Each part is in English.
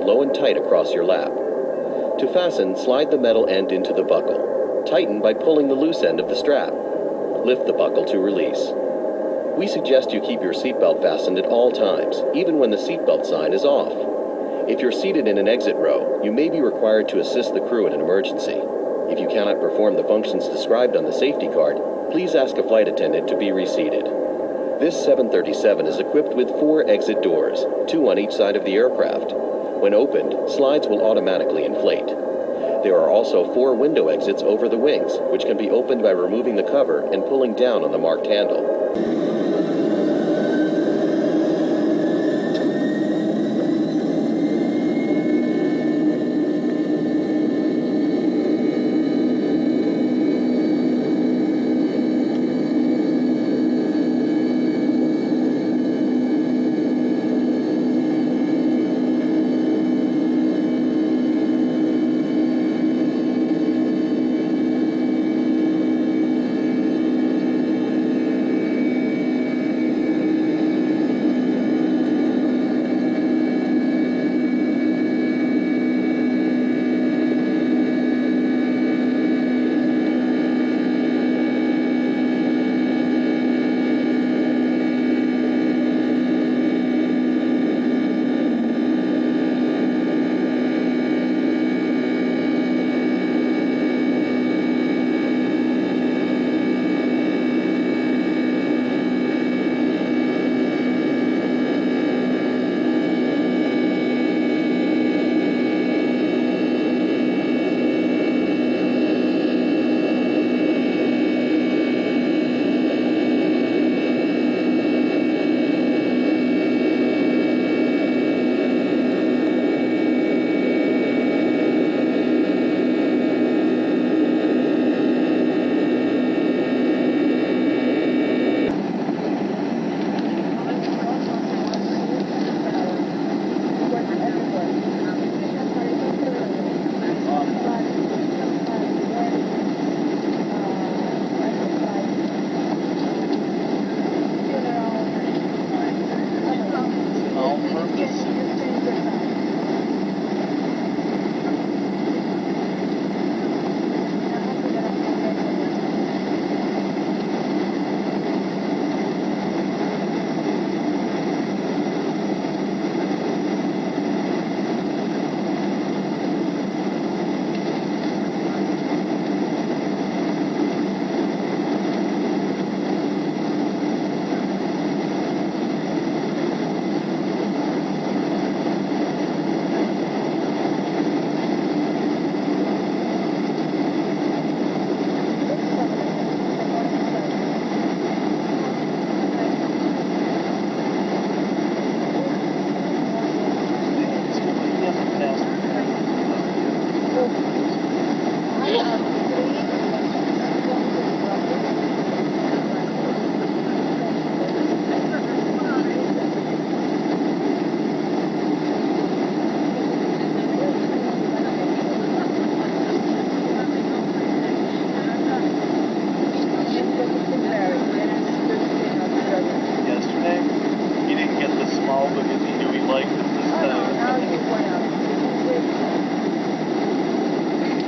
low and tight across your lap. To fasten, slide the metal end into the buckle. Tighten by pulling the loose end of the strap. Lift the buckle to release. We suggest you keep your seatbelt fastened at all times, even when the seatbelt sign is off. If you're seated in an exit row, you may be required to assist the crew in an emergency. If you cannot perform the functions described on the safety card, please ask a flight attendant to be reseated. This 737 is equipped with 4 exit doors, 2 on each side of the aircraft. When opened, slides will automatically inflate. There are also 4 window exits over the wings, which can be opened by removing the cover and pulling down on the marked handle.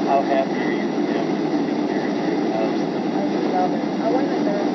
How happy are you with him? I love it. I want to learn.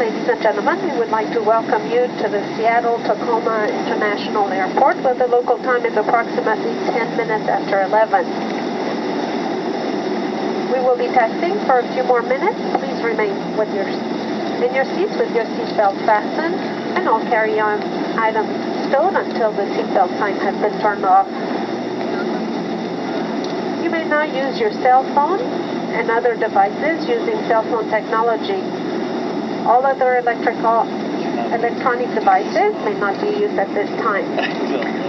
Ladies and gentlemen, we would like to welcome you to the Seattle-Tacoma International Airport, where the local time is approximately 10 minutes after 11. We We will be taxiing for a few more minutes. Please remain in your seats with your seatbelt fastened, and all carry-on items stowed until the seatbelt sign has been turned off. You may now use your cell phone and other devices using cell phone technology. All other electronic devices may not be used at this time.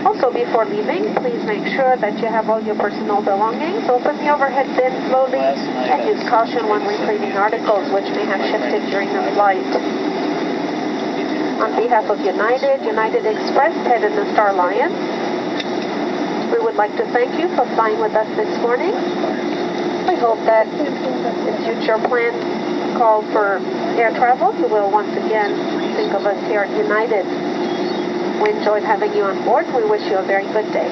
Also, before leaving, please make sure that you have all your personal belongings. Open the overhead bin slowly and use caution when retrieving articles which may have shifted during the flight. On behalf of United Express, head in the Star Alliance, we would like to thank you for flying with us this morning. We hope that in future plans call for air travel, you will once again think of us here at United. We enjoyed having you on board. We wish you a very good day.